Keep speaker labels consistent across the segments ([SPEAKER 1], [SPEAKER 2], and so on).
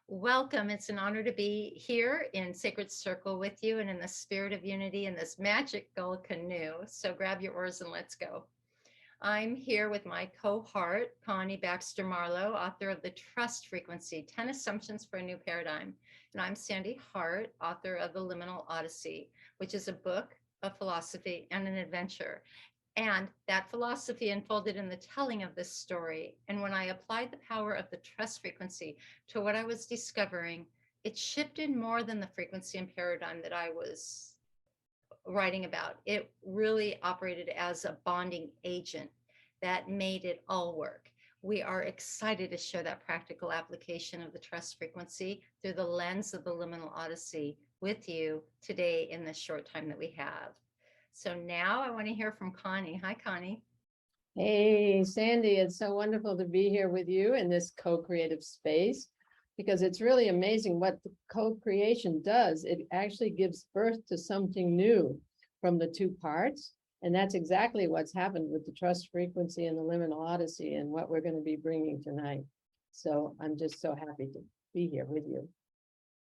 [SPEAKER 1] Welcome. It's an honor to be here in Sacred Circle with you and in the spirit of unity in this magical canoe. So grab your oars and let's go. I'm here with my cohort, Connie Baxter Marlow, author of The Trust Frequency, 10 Assumptions for a New Paradigm. And I'm Sande Hart, author of The Liminal Odyssey, which is a book, a philosophy, and an adventure. And that philosophy unfolded in the telling of this story. And when I applied the power of the trust frequency to what I was discovering, it shifted more than the frequency and paradigm that I was writing about. It really operated as a bonding agent that made it all work. We are excited to share that practical application of the trust frequency through the lens of the Liminal Odyssey with you today in this short time that we have. So now I want to hear from Connie. Hi, Connie.
[SPEAKER 2] Hey, Sandy, it's so wonderful to be here with you in this co-creative space because it's really amazing what the co-creation does. It actually gives birth to something new from the two parts. And that's exactly what's happened with the trust frequency and the Liminal Odyssey and what we're going to be bringing tonight. So I'm just so happy to be here with you.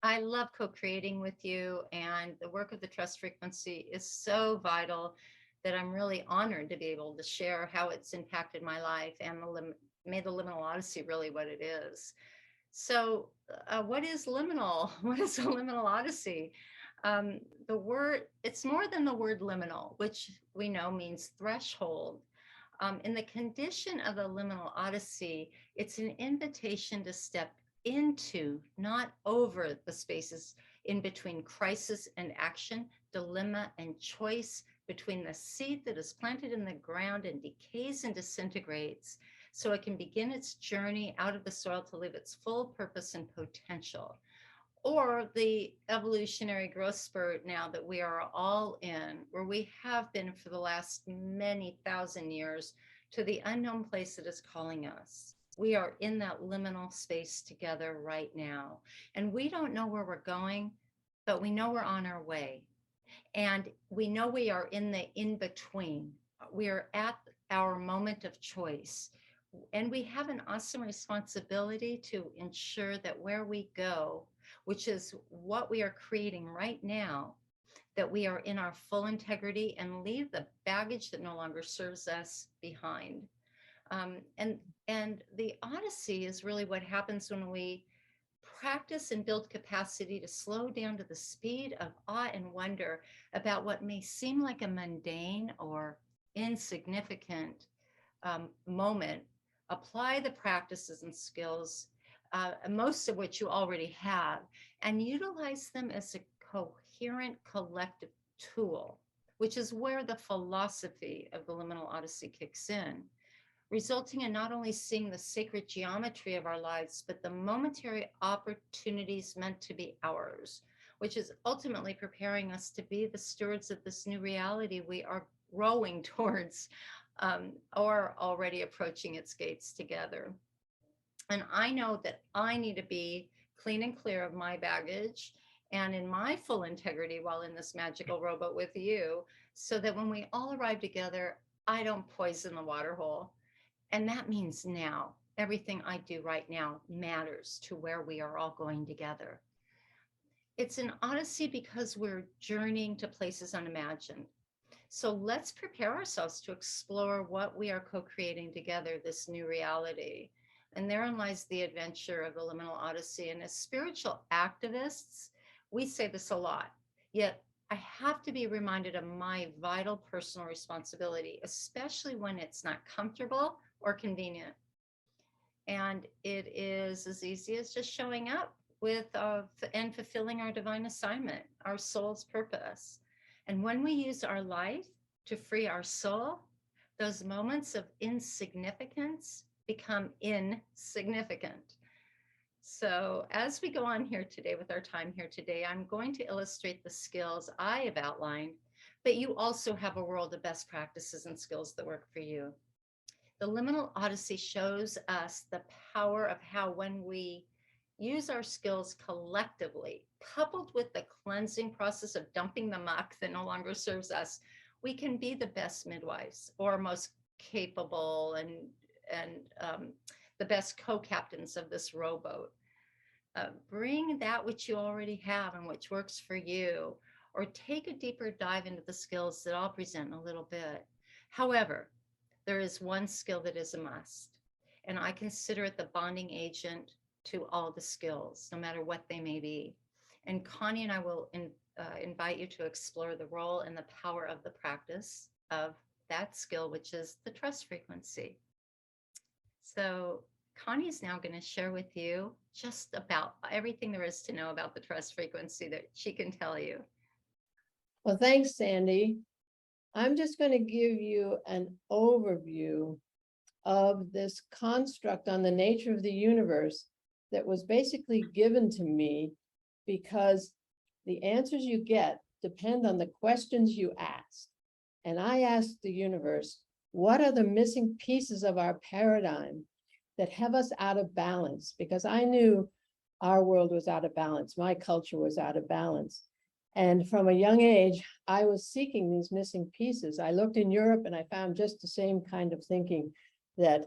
[SPEAKER 1] I love co-creating with you, and the work of the trust frequency is so vital that I'm really honored to be able to share how it's impacted my life and made the Liminal Odyssey really what it is. So what is liminal? What is a liminal odyssey? The word, it's more than the word liminal, which we know means threshold. In the condition of the liminal odyssey, it's an invitation to step into, not over, the spaces in between crisis and action, dilemma and choice, between the seed that is planted in the ground and decays and disintegrates, so it can begin its journey out of the soil to live its full purpose and potential. Or the evolutionary growth spurt now that we are all in, where we have been for the last many thousand years, to the unknown place that is calling us. We are in that liminal space together right now. And we don't know where we're going, but we know we're on our way. And we know we are in the in-between. We are at our moment of choice. And we have an awesome responsibility to ensure that where we go, which is what we are creating right now, that we are in our full integrity and leave the baggage that no longer serves us behind. And the Odyssey is really what happens when we practice and build capacity to slow down to the speed of awe and wonder about what may seem like a mundane or insignificant moment. Apply the practices and skills, most of which you already have, and utilize them as a coherent collective tool, which is where the philosophy of the Liminal Odyssey kicks in, resulting in not only seeing the sacred geometry of our lives, but the momentary opportunities meant to be ours, which is ultimately preparing us to be the stewards of this new reality we are rowing towards, or already approaching its gates together. And I know that I need to be clean and clear of my baggage and in my full integrity while in this magical rowboat with you, so that when we all arrive together, I don't poison the water hole. And that means now, everything I do right now matters to where we are all going together. It's an odyssey because we're journeying to places unimagined. So let's prepare ourselves to explore what we are co-creating together, this new reality. And therein lies the adventure of the Liminal Odyssey. And as spiritual activists, we say this a lot, yet I have to be reminded of my vital personal responsibility, especially when it's not comfortable or convenient. And it is as easy as just showing up with and fulfilling our divine assignment, our soul's purpose. And when we use our life to free our soul, those moments of insignificance become insignificant. So as we go on here today with our time here today, I'm going to illustrate the skills I have outlined, but you also have a world of best practices and skills that work for you. The Liminal Odyssey shows us the power of how when we use our skills collectively, coupled with the cleansing process of dumping the muck that no longer serves us, we can be the best midwives or most capable and the best co-captains of this rowboat. bring that which you already have and which works for you, or take a deeper dive into the skills that I'll present in a little bit. However, there is one skill that is a must, and I consider it the bonding agent to all the skills, no matter what they may be. And Connie and I will invite you to explore the role and the power of the practice of that skill, which is the trust frequency. So Connie is now going to share with you just about everything there is to know about the trust frequency that she can tell you.
[SPEAKER 2] Well, thanks, Sandy. I'm just going to give you an overview of this construct on the nature of the universe that was basically given to me because the answers you get depend on the questions you ask. And I asked the universe, what are the missing pieces of our paradigm that have us out of balance? Because I knew our world was out of balance. My culture was out of balance. And from a young age, I was seeking these missing pieces. I looked in Europe and I found just the same kind of thinking that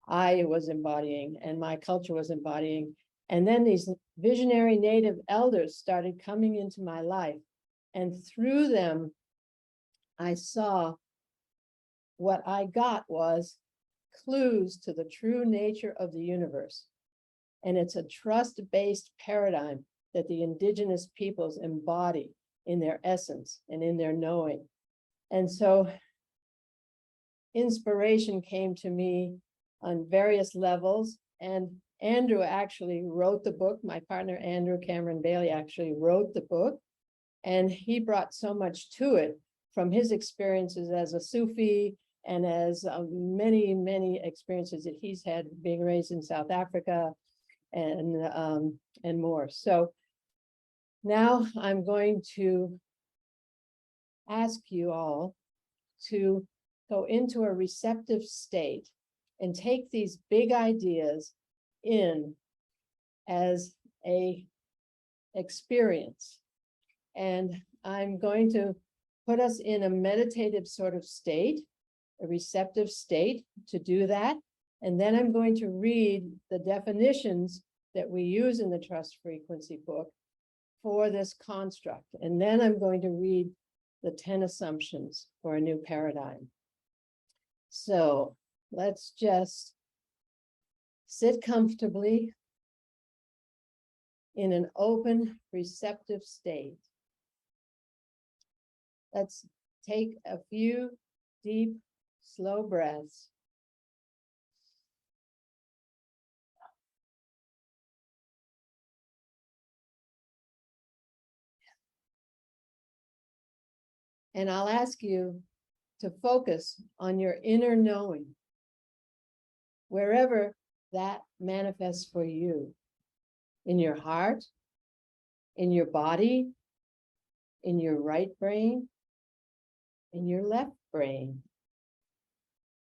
[SPEAKER 2] I was embodying and my culture was embodying. And then these visionary native elders started coming into my life. And through them, I saw what I got was clues to the true nature of the universe. And it's a trust-based paradigm that the indigenous peoples embody in their essence and in their knowing. And so inspiration came to me on various levels. And Andrew actually wrote the book. My partner, Andrew Cameron Bailey, actually wrote the book. And he brought so much to it from his experiences as a Sufi and as many, many experiences that he's had being raised in South Africa and more. So now I'm going to ask you all to go into a receptive state and take these big ideas in as a experience. And I'm going to put us in a meditative sort of state, a receptive state to do that. And then I'm going to read the definitions that we use in the trust frequency book for this construct. And then I'm going to read the 10 assumptions for a new paradigm. So let's just sit comfortably in an open, receptive state. Let's take a few deep, slow breaths. And I'll ask you to focus on your inner knowing, wherever that manifests for you, in your heart, in your body, in your right brain, in your left brain.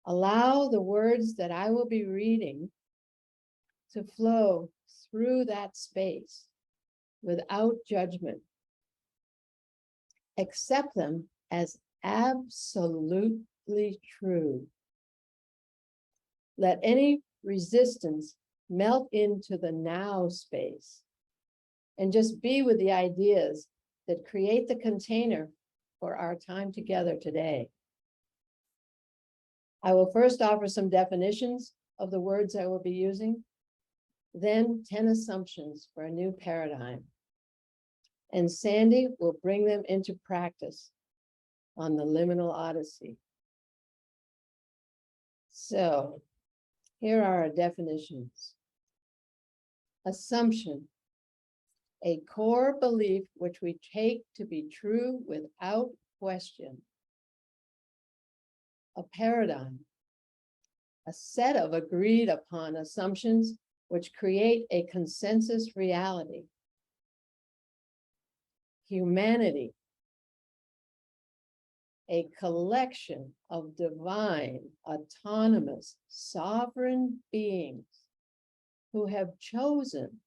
[SPEAKER 2] Allow the words that I will be reading to flow through that space without judgment. Accept them as absolutely true. Let any resistance melt into the now space and just be with the ideas that create the container for our time together today. I will first offer some definitions of the words I will be using, then 10 assumptions for a new paradigm. And Sandy will bring them into practice on the Liminal Odyssey. So here are our definitions. Assumption, a core belief which we take to be true without question. A paradigm, a set of agreed upon assumptions which create a consensus reality. Humanity, a collection of divine, autonomous, sovereign beings who have chosen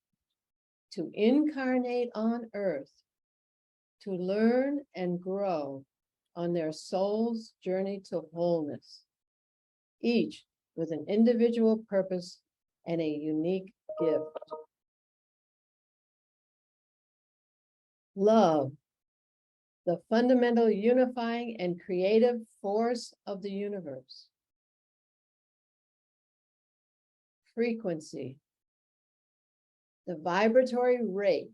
[SPEAKER 2] to incarnate on earth to learn and grow on their soul's journey to wholeness, each with an individual purpose and a unique gift. Love, the fundamental unifying and creative force of the universe. Frequency, the vibratory rate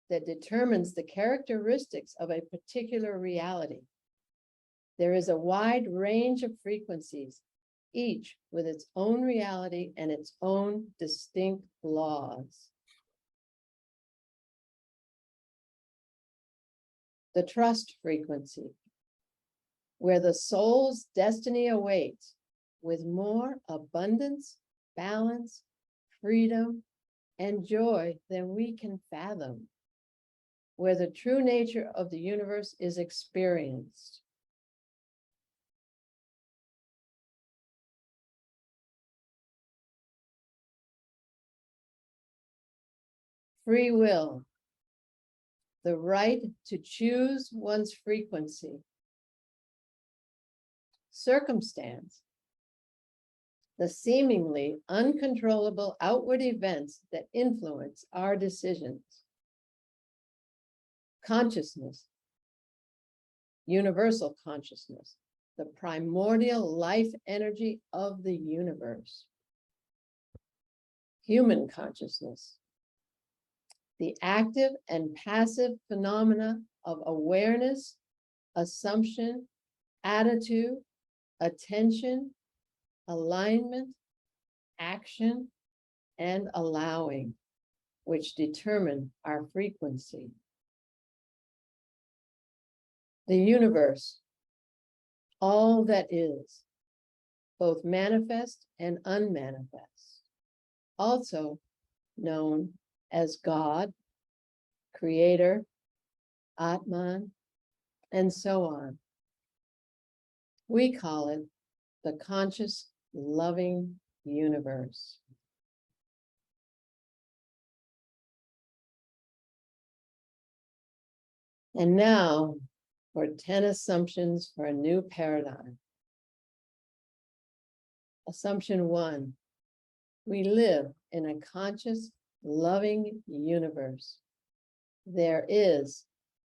[SPEAKER 2] that determines the characteristics of a particular reality. There is a wide range of frequencies, each with its own reality and its own distinct laws. The trust frequency, where the soul's destiny awaits with more abundance, balance, freedom, and joy than we can fathom, where the true nature of the universe is experienced. Free will, the right to choose one's frequency. Circumstance, the seemingly uncontrollable outward events that influence our decisions. Consciousness, universal consciousness, the primordial life energy of the universe. Human consciousness, the active and passive phenomena of awareness, assumption, attitude, attention, alignment, action, and allowing, which determine our frequency. The universe, all that is, both manifest and unmanifest, also known as God, Creator, Atman, and so on. We call it the conscious, loving universe. And now for 10 assumptions for a new paradigm. Assumption 1, we live in a conscious, loving universe. There is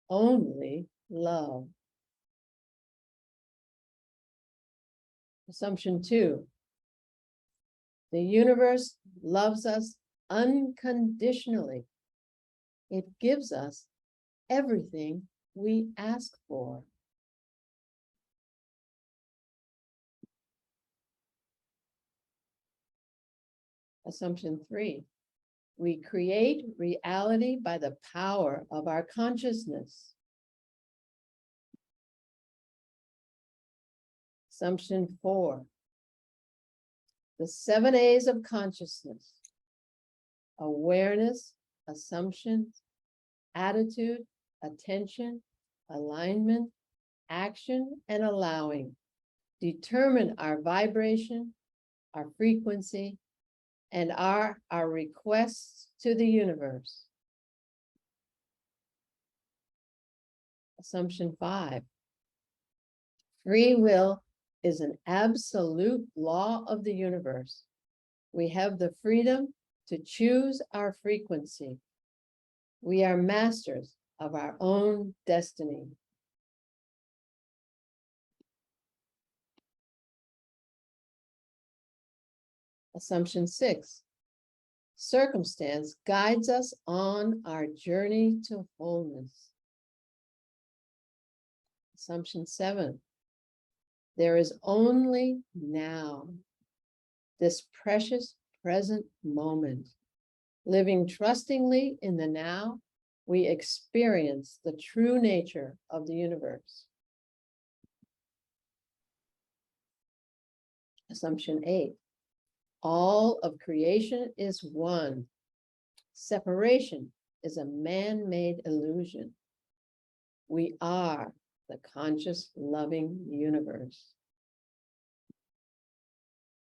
[SPEAKER 2] only love. Assumption 2, the universe loves us unconditionally. It gives us everything we ask for. Assumption 3, we create reality by the power of our consciousness. Assumption 4, the 7 A's of consciousness: awareness, assumption, attitude, attention, alignment, action, and allowing determine our vibration, our frequency, and our requests to the universe. Assumption 5, free will is an absolute law of the universe. We have the freedom to choose our frequency. We are masters of our own destiny. Assumption 6, circumstance guides us on our journey to wholeness. Assumption 7, there is only now, this precious present moment. Living trustingly in the now, we experience the true nature of the universe. Assumption 8, all of creation is one. Separation is a man-made illusion. We are the conscious, loving universe.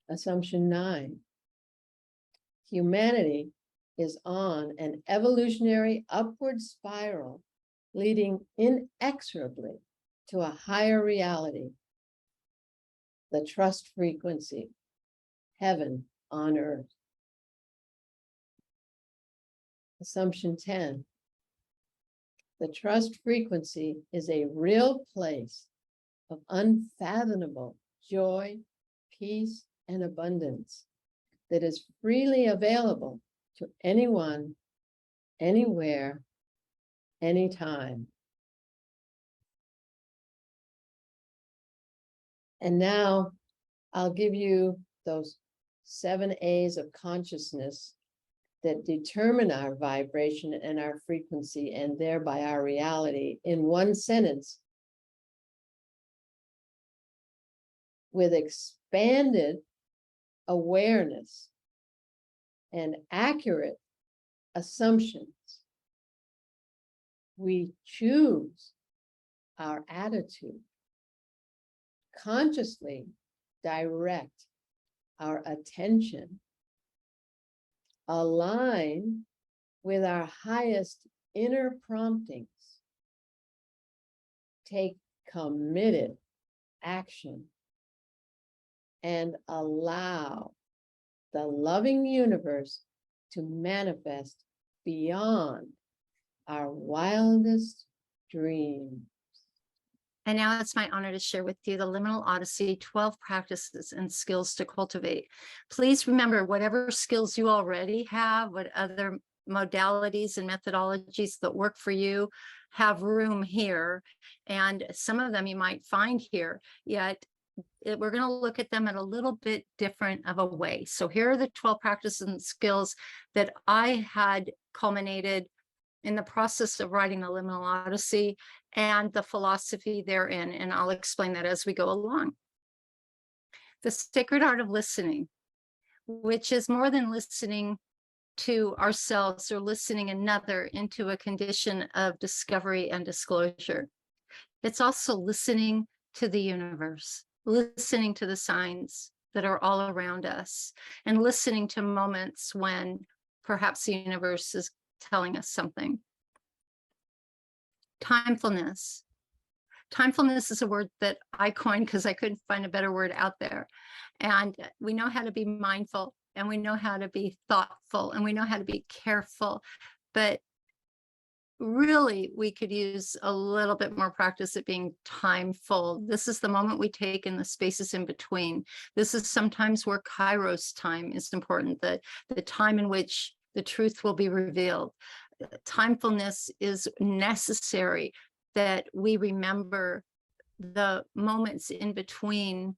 [SPEAKER 2] Assumption 9, humanity is on an evolutionary upward spiral, leading inexorably to a higher reality, the trust frequency, heaven on earth. Assumption 10, The trust frequency is a real place of unfathomable joy, peace, and abundance that is freely available to anyone, anywhere, anytime. And now I'll give you those 7 A's of consciousness that determine our vibration and our frequency and thereby our reality in one sentence with expanded awareness and accurate assumptions. We choose our attitude, consciously direct our attention, align with our highest inner promptings, take committed action, and allow the loving universe to manifest beyond our wildest dreams.
[SPEAKER 1] And now it's my honor to share with you the Liminal Odyssey 12 practices and skills to cultivate. Please remember, whatever skills you already have, what other modalities and methodologies that work for you, have room here. And some of them you might find here, yet we're going to look at them in a little bit different of a way. So here are the 12 practices and skills that I had culminated in the process of writing the Liminal Odyssey and the philosophy therein. And I'll explain that as we go along. The sacred art of listening, which is more than listening to ourselves or listening another into a condition of discovery and disclosure. It's also listening to the universe, listening to the signs that are all around us, and listening to moments when perhaps the universe is telling us something. Timefulness. Timefulness is a word that I coined because I couldn't find a better word out there. And we know how to be mindful, and we know how to be thoughtful, and we know how to be careful. But really, we could use a little bit more practice at being timeful. This is the moment we take in the spaces in between. This is sometimes where Kairos time is important, the time in which the truth will be revealed. Timefulness is necessary, that we remember the moments in between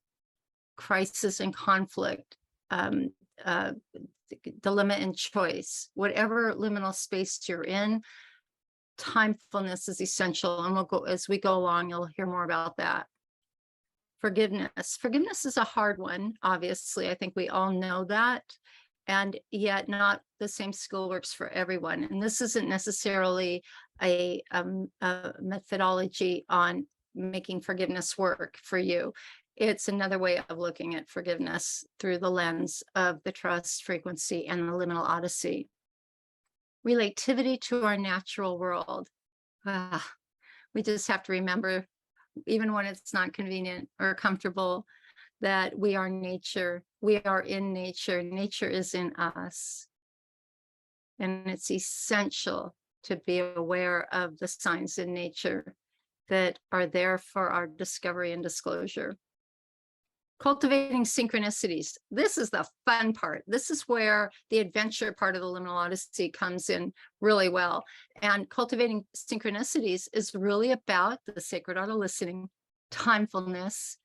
[SPEAKER 1] crisis and conflict, dilemma and choice. Whatever liminal space you're in, timefulness is essential. And we'll go, as we go along, you'll hear more about that. Forgiveness. Forgiveness is a hard one, obviously. I think we all know that. And yet not the same skill works for everyone. And this isn't necessarily a methodology on making forgiveness work for you. It's another way of looking at forgiveness through the lens of the trust frequency and the Liminal Odyssey. Relativity to our natural world. We just have to remember, even when it's not convenient or comfortable, that we are nature. We are in nature. Nature is in us. And it's essential to be aware of the signs in nature that are there for our discovery and disclosure. Cultivating synchronicities. This is the fun part. This is where the adventure part of the Liminal Odyssey comes in really well. And cultivating synchronicities is really about the sacred art of listening. Timefulness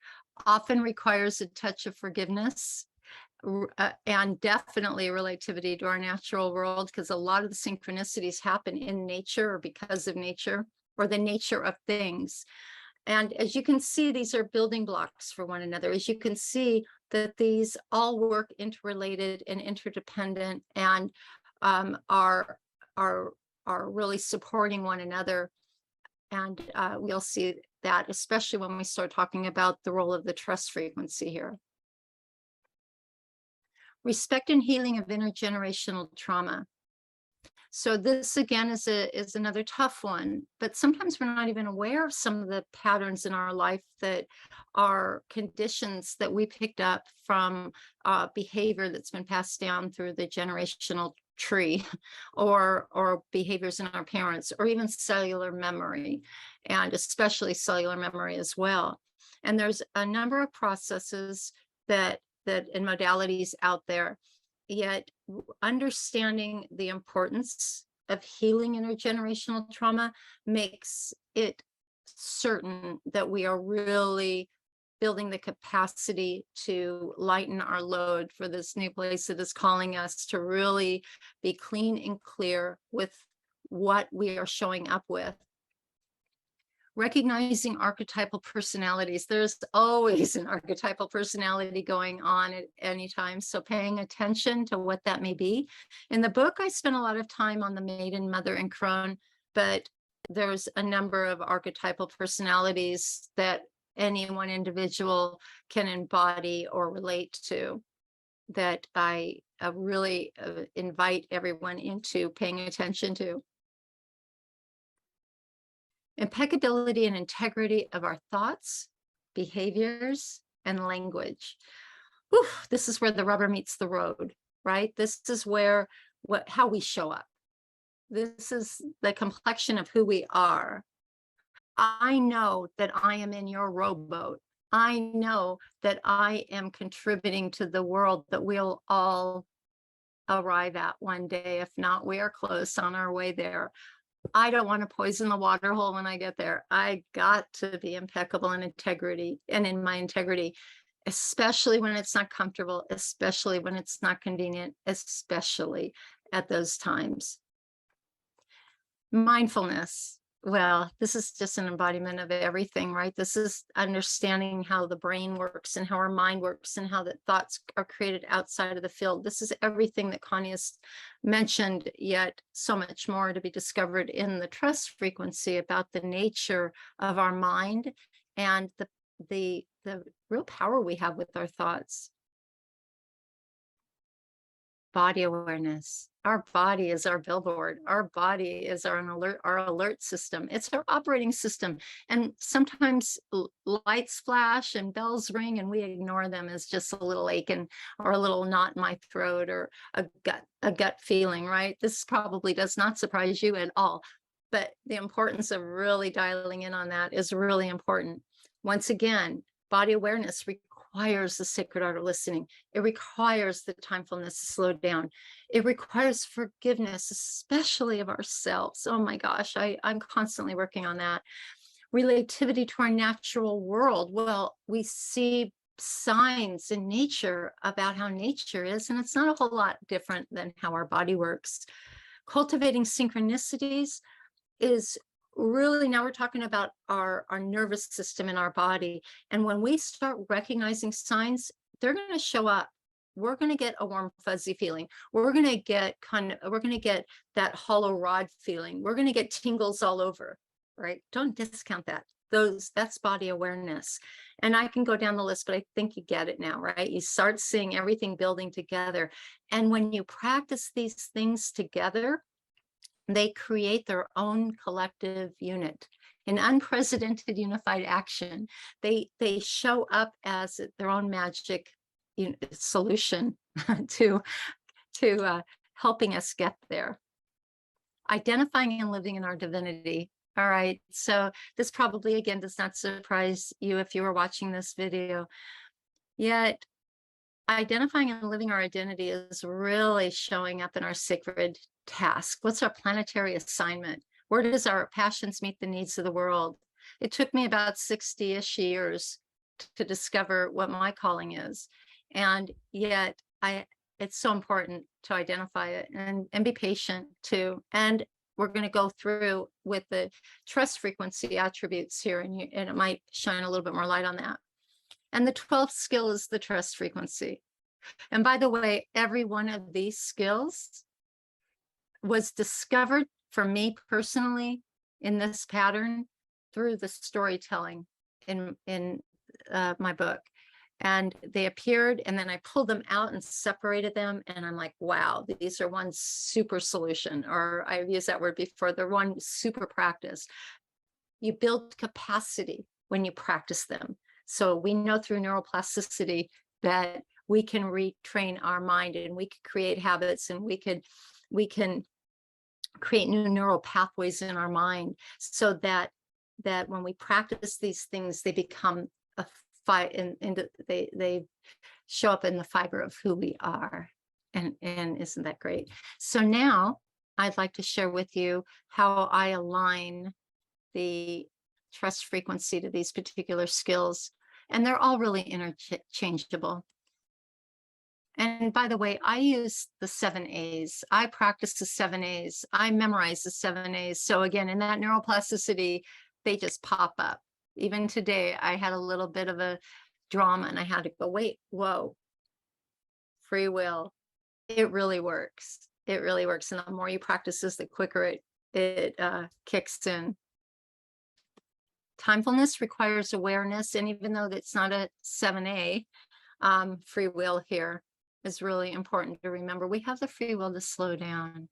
[SPEAKER 1] often requires a touch of forgiveness, and definitely a relativity to our natural world, because a lot of the synchronicities happen in nature or because of nature or the nature of things. And as you can see, these are building blocks for one another. As you can see that these all work interrelated and interdependent, and are really supporting one another. And we'll see that, especially when we start talking about the role of the trust frequency here. Respect and healing of intergenerational trauma. So this again is another tough one, but sometimes we're not even aware of some of the patterns in our life that are conditions that we picked up from behavior that's been passed down through the generational tree or behaviors in our parents, or even cellular memory, and especially cellular memory as well. And there's a number of processes that and modalities out there, yet understanding the importance of healing intergenerational trauma makes it certain that we are really building the capacity to lighten our load for this new place that is calling us to really be clean and clear with what we are showing up with. Recognizing archetypal personalities. There's always an archetypal personality going on at any time, so paying attention to what that may be. In the book, I spent a lot of time on the maiden, mother, and crone, but there's a number of archetypal personalities that any one individual can embody or relate to, that I really invite everyone into paying attention to. Impeccability and integrity of our thoughts, behaviors, and language. Whew, this is where the rubber meets the road, right? This is where how we show up. This is the complexion of who we are. I know that I am in your rowboat. I know that I am contributing to the world that we'll all arrive at one day. If not, we are close on our way there. I don't want to poison the water hole when I get there. I got to be impeccable in integrity and in my integrity, especially when it's not comfortable, especially when it's not convenient, especially at those times. Mindfulness. Well, this is just an embodiment of everything, right? This is understanding how the brain works and how our mind works and how the thoughts are created outside of the field. This is everything that Connie has mentioned, yet so much more to be discovered in the trust frequency about the nature of our mind and the real power we have with our thoughts. Body awareness. Our body is our billboard. Our body is our alert system. It's our operating system. And sometimes lights flash and bells ring and we ignore them as just a little ache or a little knot in my throat or a gut feeling, right? This probably does not surprise you at all. But the importance of really dialing in on that is really important. Once again, body awareness requires the sacred art of listening. It requires the timefulness to slow down. It requires forgiveness, especially of ourselves. Oh my gosh, I'm constantly working on that. Relativity to our natural world. Well, we see signs in nature about how nature is, and it's not a whole lot different than how our body works. Cultivating synchronicities is really, now we're talking about our nervous system in our body. And when we start recognizing signs, they're going to show up. We're going to get a warm, fuzzy feeling. We're going to get that hollow rod feeling. We're going to get tingles all over, right? Don't discount that. That's body awareness. And I can go down the list, but I think you get it now, right? You start seeing everything building together. And when you practice these things together, they create their own collective unit in unprecedented unified action. They show up as their own magic solution to helping us get there. Identifying and living in our divinity. All right, so this probably again does not surprise you if you were watching this video. Yet identifying and living our identity is really showing up in our sacred task. What's our planetary assignment? Where does our passions meet the needs of the world? It took me about 60-ish years to discover what my calling is. And yet it's so important to identify it and be patient too. And we're going to go through with the trust frequency attributes here, and it might shine a little bit more light on that. And the 12th skill is the trust frequency. And by the way, every one of these skills was discovered for me personally in this pattern through the storytelling in my book. And they appeared, and then I pulled them out and separated them. And I'm like, wow, these are one super solution, or I've used that word before. They're one super practice. You build capacity when you practice them. So we know through neuroplasticity that we can retrain our mind and we could create habits and we could we can create new neural pathways in our mind, so that when we practice these things, they become a they show up in the fiber of who we are. And isn't that great? So now I'd like to share with you how I align the trust frequency to these particular skills. And they're all really interchangeable. And by the way, I use the 7 A's. I practice the 7 A's. I memorize the 7 A's. So again, in that neuroplasticity, they just pop up. Even today, I had a little bit of a drama and I had to go, wait, whoa, free will. It really works. It really works. And the more you practice this, the quicker it kicks in. Timefulness requires awareness. And even though it's not a 7A, free will here is really important to remember. We have the free will to slow down.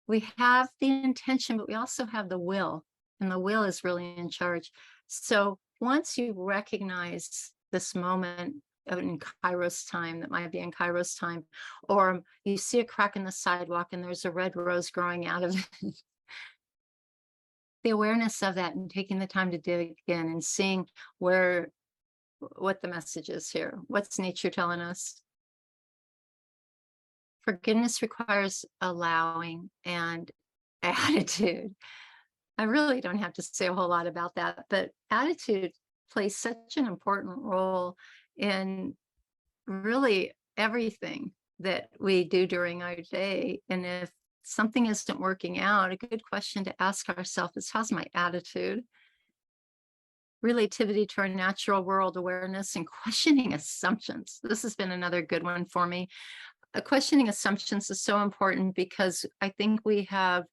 [SPEAKER 1] We have the intention, but we also have the will, and the will is really in charge. So once you recognize this moment in Kairos time, that might be in Kairos time, or you see a crack in the sidewalk and there's a red rose growing out of it, the awareness of that and taking the time to dig in and seeing what the message is here. What's nature telling us? Forgiveness requires allowing and attitude. I really don't have to say a whole lot about that, but attitude plays such an important role in really everything that we do during our day. And if something isn't working out, a good question to ask ourselves is, how's my attitude? Relativity to our natural world awareness and questioning assumptions. This has been another good one for me. Questioning assumptions is so important because I think we have,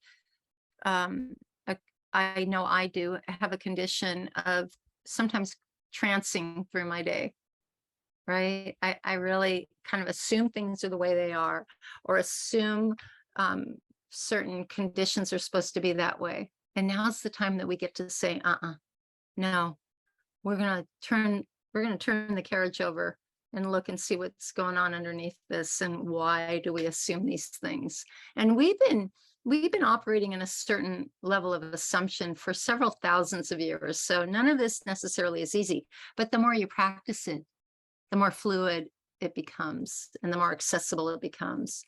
[SPEAKER 1] I know I do have a condition of sometimes trancing through my day, right? I really kind of assume things are the way they are, or assume certain conditions are supposed to be that way. And now's the time that we get to say, no, we're going to turn the carriage over and look and see what's going on underneath this, and why do we assume these things? And we've been operating in a certain level of assumption for several thousands of years. So none of this necessarily is easy, but the more you practice it, the more fluid it becomes and the more accessible it becomes.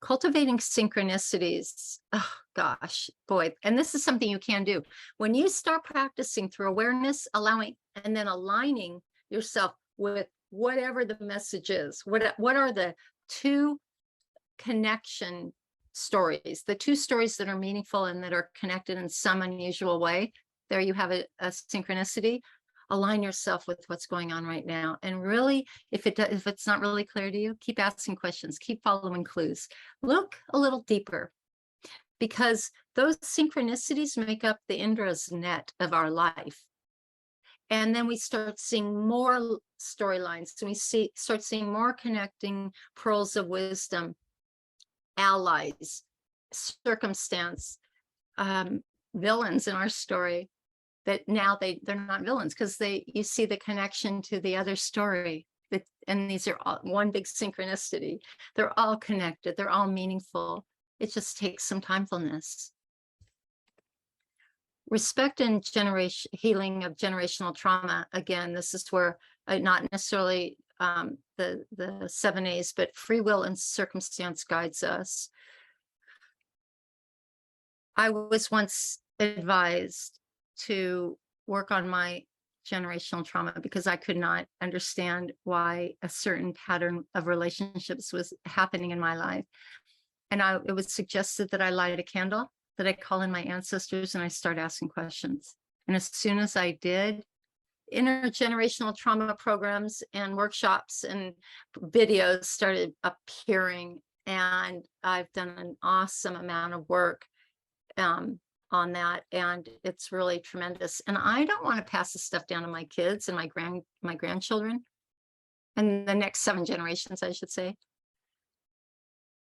[SPEAKER 1] Cultivating synchronicities, oh gosh, boy, and this is something you can do. When you start practicing through awareness, allowing, and then aligning yourself with whatever the message is, what are the two connection stories, the two stories that are meaningful and that are connected in some unusual way, there you have a synchronicity. Align yourself with what's going on right now. And really, if it's not really clear to you, keep asking questions, keep following clues, look a little deeper, because those synchronicities make up the Indra's net of our life. And then we start seeing more storylines. So we start seeing more connecting pearls of wisdom, allies, circumstance, villains in our story. That now they're not villains because you see the connection to the other story. And these are all one big synchronicity. They're all connected. They're all meaningful. It just takes some timefulness. Respect and healing of generational trauma. Again, this is where not necessarily the 7 A's, but free will and circumstance guides us. I was once advised to work on my generational trauma because I could not understand why a certain pattern of relationships was happening in my life. And it was suggested that I light a candle, that I call in my ancestors, and I start asking questions. And as soon as I did, intergenerational trauma programs and workshops and videos started appearing. And I've done an awesome amount of work on that, and it's really tremendous. And I don't want to pass this stuff down to my kids and my grandchildren and the next 7 generations, I should say.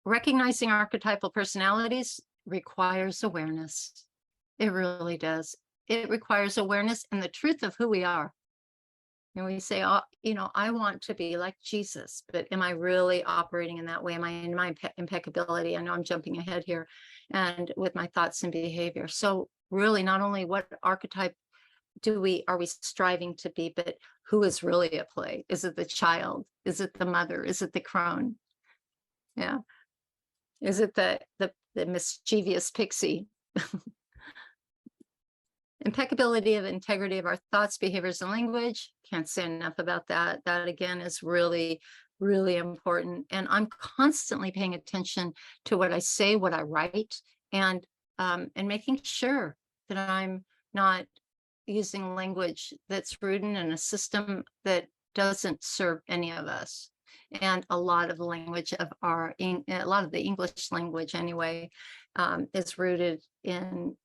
[SPEAKER 1] Recognizing archetypal personalities requires awareness. It really does. It requires awareness and the truth of who we are. And we say, oh, I want to be like Jesus, but am I really operating in that way? Am I in my impeccability? I know I'm jumping ahead here, and with my thoughts and behavior. So really, not only what archetype are we striving to be, but who is really at play? Is it the child? Is it the mother? Is it the crone? Yeah. Is it the mischievous pixie? Impeccability of integrity of our thoughts, behaviors, and language. Can't say enough about that. That again is really, really important. And I'm constantly paying attention to what I say, what I write, and making sure that I'm not using language that's rooted in a system that doesn't serve any of us. And a lot of the language of a lot of the English language anyway, is rooted in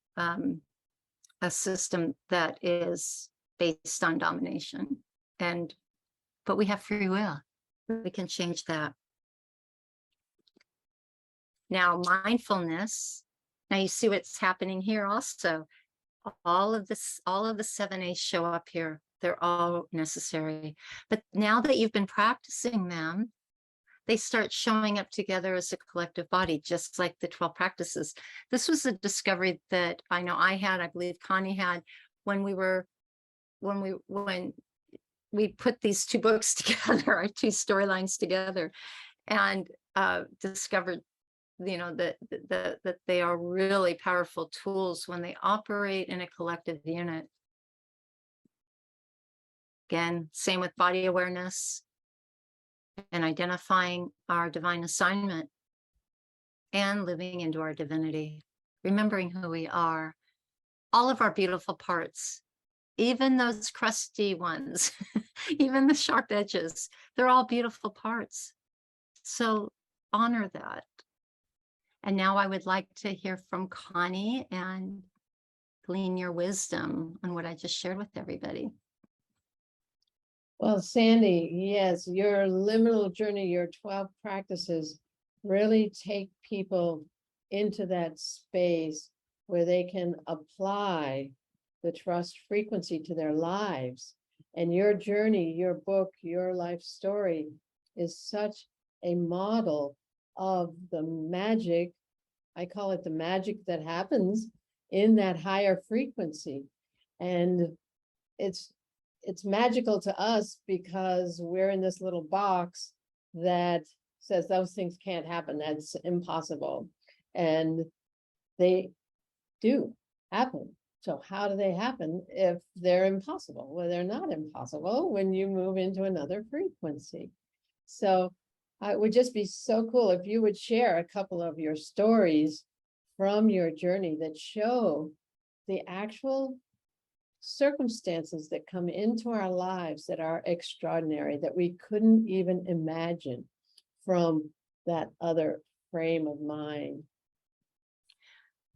[SPEAKER 1] a system that is based on domination. But we have free will. We can change that. Now, mindfulness. Now you see what's happening here also. All of the 7A's show up here. They're all necessary. But now that you've been practicing them, they start showing up together as a collective body, just like the 12 practices. This was a discovery that I know I had, I believe Connie had, when we put these two books together, our two storylines together, and discovered, that they are really powerful tools when they operate in a collective unit. Again, same with body awareness and identifying our divine assignment and living into our divinity, remembering who we are, all of our beautiful parts, even those crusty ones, even the sharp edges, they're all beautiful parts. So honor that. And now I would like to hear from Connie and glean your wisdom on what I just shared with everybody.
[SPEAKER 2] Well, Sande, yes, your liminal journey, your 12 practices really take people into that space where they can apply the trust frequency to their lives. And your journey, your book, your life story is such a model of the magic. I call it the magic that happens in that higher frequency. And it's magical to us because we're in this little box that says those things can't happen. That's impossible. And they do happen. So how do they happen if they're impossible? Well, they're not impossible when you move into another frequency. So it would just be so cool if you would share a couple of your stories from your journey that show the actual circumstances that come into our lives that are extraordinary, that we couldn't even imagine from that other frame of mind.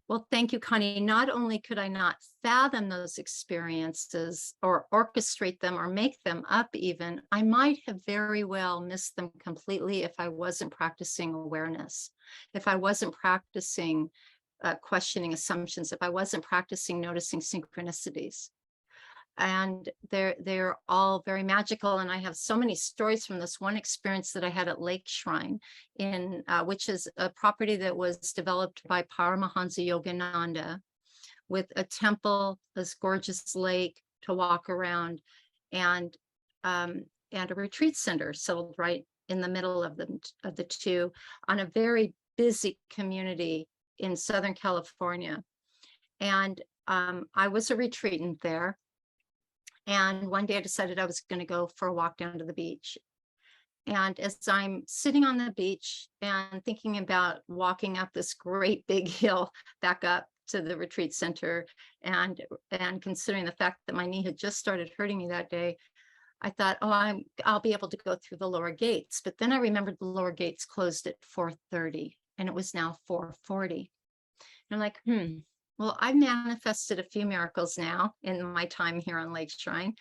[SPEAKER 1] Well, thank you, Connie. Not only could I not fathom those experiences or orchestrate them or make them up even, I might have very well missed them completely if I wasn't practicing awareness, if I wasn't practicing questioning assumptions, if I wasn't practicing noticing synchronicities. And they're all very magical. And I have so many stories from this one experience that I had at Lake Shrine, which is a property that was developed by Paramahansa Yogananda, with a temple, this gorgeous lake to walk around, and a retreat center settled right in the middle of the two, on a very busy community in Southern California. And I was a retreatant there. And one day I decided I was going to go for a walk down to the beach. And as I'm sitting on the beach and thinking about walking up this great big hill back up to the retreat center, and considering the fact that my knee had just started hurting me that day, I thought, oh, I'll be able to go through the lower gates. But then I remembered the lower gates closed at 4:30, and it was now 4:40. And I'm like, well, I've manifested a few miracles now in my time here on Lake Shrine.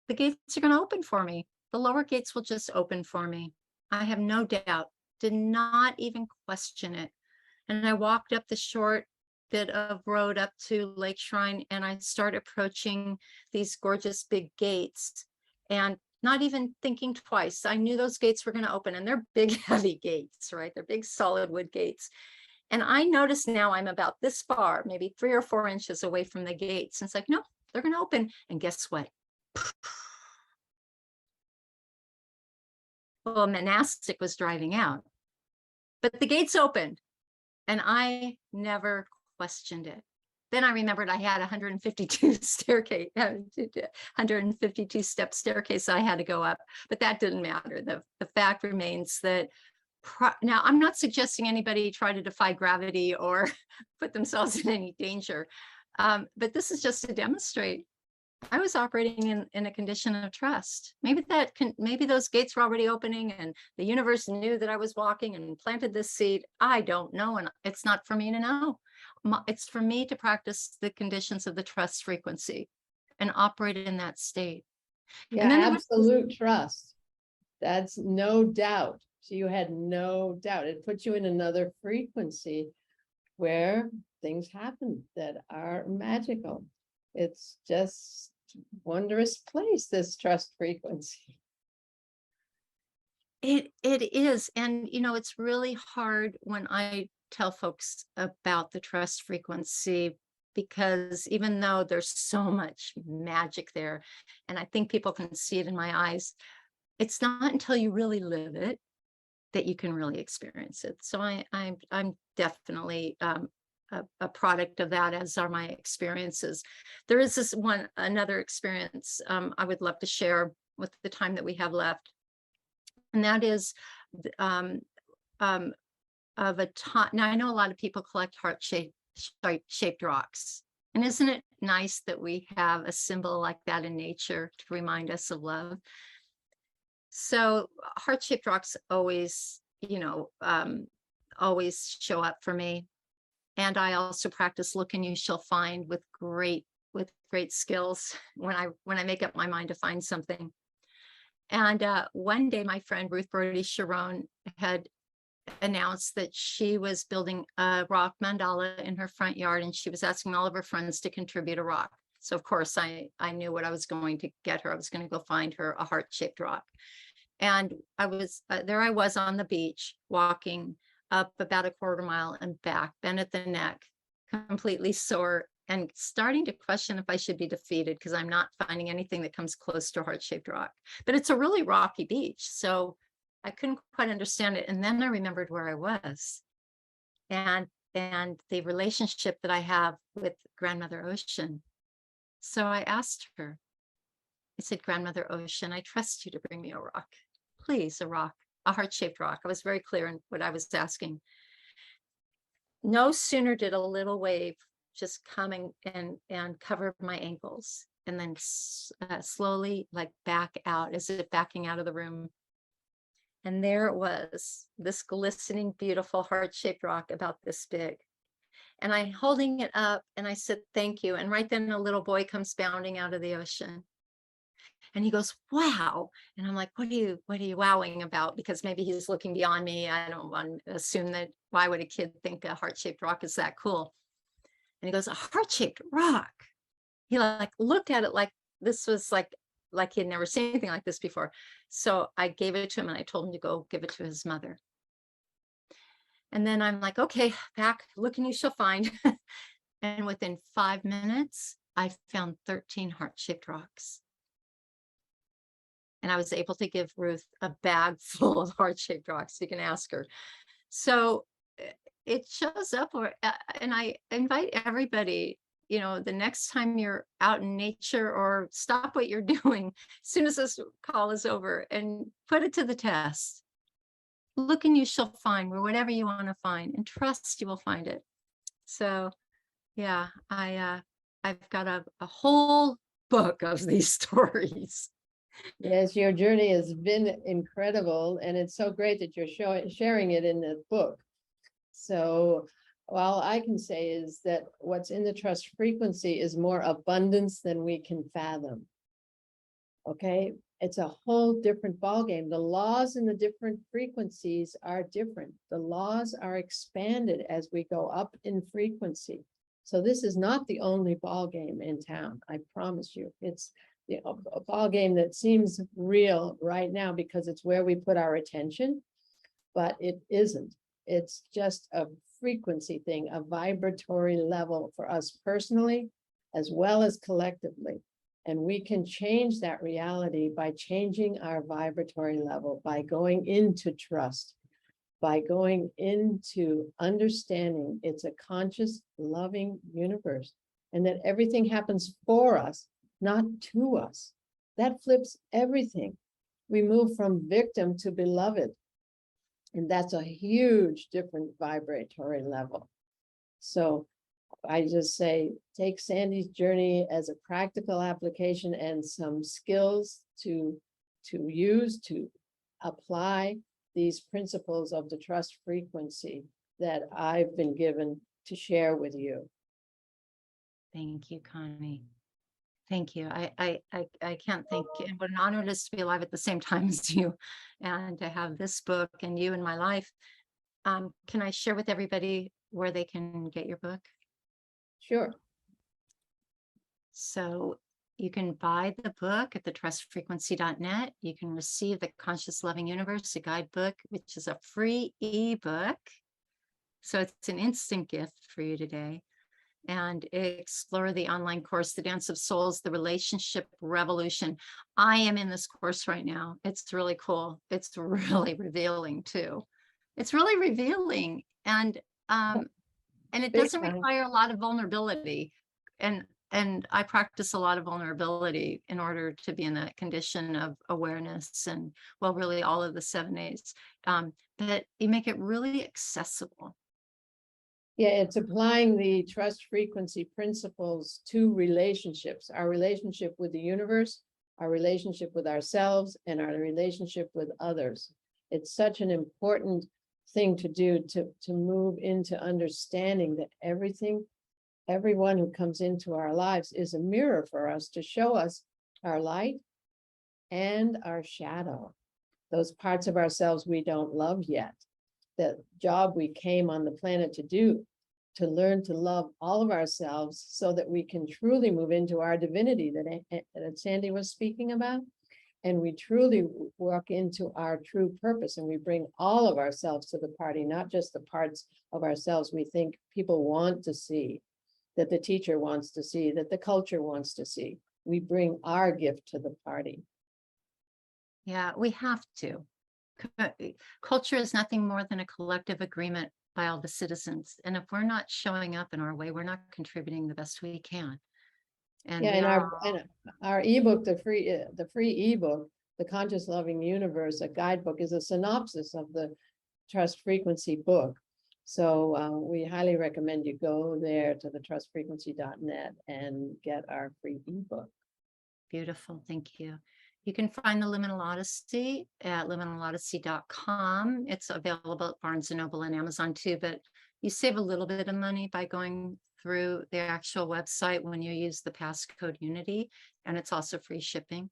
[SPEAKER 1] The gates are going to open for me. The lower gates will just open for me. I have no doubt. Did not even question it. And I walked up the short bit of road up to Lake Shrine, and I start approaching these gorgeous big gates, and not even thinking twice. I knew those gates were going to open, and they're big, heavy gates, right? They're big solid wood gates. And I notice now I'm about this far, maybe 3 or 4 inches away from the gates. And it's like, no, they're going to open. And guess what? Well, a monastic was driving out, but the gates opened, and I never questioned it. Then I remembered I had 152 staircase, 152 step staircase I had to go up, but that didn't matter. The fact remains that now I'm not suggesting anybody try to defy gravity or put themselves in any danger, but this is just to demonstrate I was operating in a condition of trust. Maybe those gates were already opening, and the universe knew that I was walking and planted this seed. I don't know, and it's not for me to know. It's for me to practice the conditions of the trust frequency and operate in that state.
[SPEAKER 2] Yeah,
[SPEAKER 1] And then
[SPEAKER 2] absolute trust. That's no doubt. So you had no doubt. It puts you in another frequency where things happen that are magical. It's just wondrous place, this trust frequency.
[SPEAKER 1] It is. And, it's really hard when I tell folks about the trust frequency, because even though there's so much magic there, and I think people can see it in my eyes, it's not until you really live it that you can really experience it. So I'm definitely a product of that, as are my experiences. There is another experience I would love to share with the time that we have left. And that is of a time. Now, I know a lot of people collect heart-shaped rocks. And isn't it nice that we have a symbol like that in nature to remind us of love? So heart-shaped rocks always, always show up for me. And I also practice look and you shall find with great skills when I make up my mind to find something. And one day my friend Ruth Brody Sharon had announced that she was building a rock mandala in her front yard, and she was asking all of her friends to contribute a rock. So of course I knew what I was going to get her. I was going to go find her a heart-shaped rock. And I was there I was on the beach, walking up about a quarter mile and back, bent at the neck, completely sore, and starting to question if I should be defeated, because I'm not finding anything that comes close to a heart-shaped rock. But it's a really rocky beach, so I couldn't quite understand it. And then I remembered where I was, and the relationship that I have with Grandmother Ocean. So I asked her, I said, Grandmother Ocean, I trust you to bring me a rock. Please, a rock, a heart-shaped rock. I was very clear in what I was asking. No sooner did a little wave just come and cover my ankles, and then slowly like back out, as if backing out of the room. And there it was, this glistening, beautiful heart-shaped rock about this big. And I'm holding it up and I said, thank you. And right then a little boy comes bounding out of the ocean. And he goes, wow. And I'm like, what are you wowing about? Because maybe he's looking beyond me. I don't want to assume that, why would a kid think a heart-shaped rock is that cool? And he goes, a heart-shaped rock. He like looked at it like this was like he had never seen anything like this before. So I gave it to him and I told him to go give it to his mother. And then I'm like, okay, back, look and you shall find. And within 5 minutes, I found 13 heart-shaped rocks. And I was able to give Ruth a bag full of heart-shaped rocks. You can ask her. So it shows up, and I invite everybody, the next time you're out in nature, or stop what you're doing as soon as this call is over, and put it to the test. Look and you shall find, where whatever you want to find, and trust you will find it. So yeah, I've got a whole book of these stories.
[SPEAKER 2] Yes, your journey has been incredible, and it's so great that you're sharing it in the book. So all I can say is that what's in the trust frequency is more abundance than we can fathom. Okay, it's a whole different ballgame. The laws in the different frequencies are different. The laws are expanded as we go up in frequency. So this is not the only ball game in town, I promise you. It's a ball game that seems real right now because it's where we put our attention, but it isn't. It's just a frequency thing, a vibratory level for us personally, as well as collectively. And we can change that reality by changing our vibratory level, by going into trust, by going into understanding it's a conscious, loving universe, and that everything happens for us, not to us. That flips everything. We move from victim to beloved. And that's a huge different vibratory level. So I just say, take Sande's journey as a practical application and some skills to use to apply these principles of the trust frequency that I've been given to share with you.
[SPEAKER 1] Thank you, Connie. Thank you. I can't thank you. What an honor it is to be alive at the same time as you, and to have this book and you in my life. Can I share with everybody where they can get your book?
[SPEAKER 2] Sure.
[SPEAKER 1] So you can buy the book at thetrustfrequency.net. You can receive the Conscious Loving Universe, a guidebook, which is a free ebook. So it's an instant gift for you today. And explore the online course, The Dance of Souls, the Relationship Revolution. I am in this course right now. It's really cool. It's really revealing too. It's really revealing, and it doesn't require a lot of vulnerability. And I practice a lot of vulnerability in order to be in that condition of awareness, and well, really all of the 7 A's. But you make it really accessible.
[SPEAKER 2] Yeah, it's applying the trust frequency principles to relationships, our relationship with the universe, our relationship with ourselves, and our relationship with others. It's such an important thing to do to move into understanding that everyone who comes into our lives is a mirror for us to show us our light and our shadow, those parts of ourselves we don't love yet. The job we came on the planet to do, to learn to love all of ourselves so that we can truly move into our divinity that Sande was speaking about. And we truly walk into our true purpose, and we bring all of ourselves to the party, not just the parts of ourselves we think people want to see, that the teacher wants to see, that the culture wants to see. We bring our gift to the party.
[SPEAKER 1] Yeah, we have to. Culture is nothing more than a collective agreement by all the citizens. And if we're not showing up in our way, we're not contributing the best we can. And
[SPEAKER 2] yeah, and our ebook, the free ebook, The Conscious Loving Universe, a guidebook, is a synopsis of the trust frequency book. So we highly recommend you go there to thetrustfrequency.net and get our free ebook.
[SPEAKER 1] Beautiful. Thank you. You can find the Liminal Odyssey at liminalodyssey.com. It's available at Barnes & Noble and Amazon too, but you save a little bit of money by going through the actual website when you use the passcode Unity, and it's also free shipping.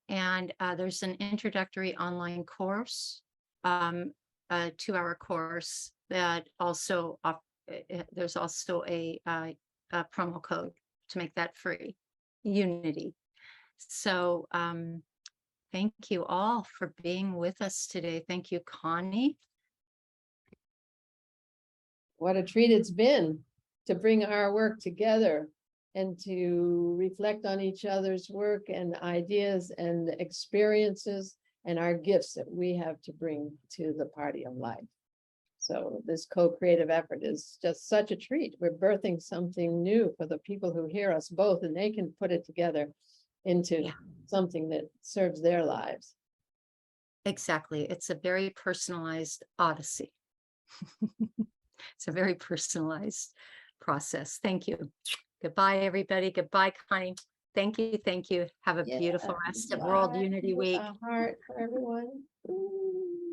[SPEAKER 1] And there's an introductory online course, a 2-hour course that also, there's also a promo code to make that free, Unity. So thank you all for being with us today. Thank you, Connie.
[SPEAKER 2] What a treat it's been to bring our work together and to reflect on each other's work and ideas and experiences and our gifts that we have to bring to the party of life. So this co-creative effort is just such a treat. We're birthing something new for the people who hear us both, and they can put it together into something that serves their lives.
[SPEAKER 1] Exactly. It's a very personalized odyssey. It's a very personalized process. Thank you. Goodbye, everybody. Goodbye, Connie. Thank you. Thank you. Have a beautiful rest of World Unity Week.
[SPEAKER 2] A heart for everyone. Ooh.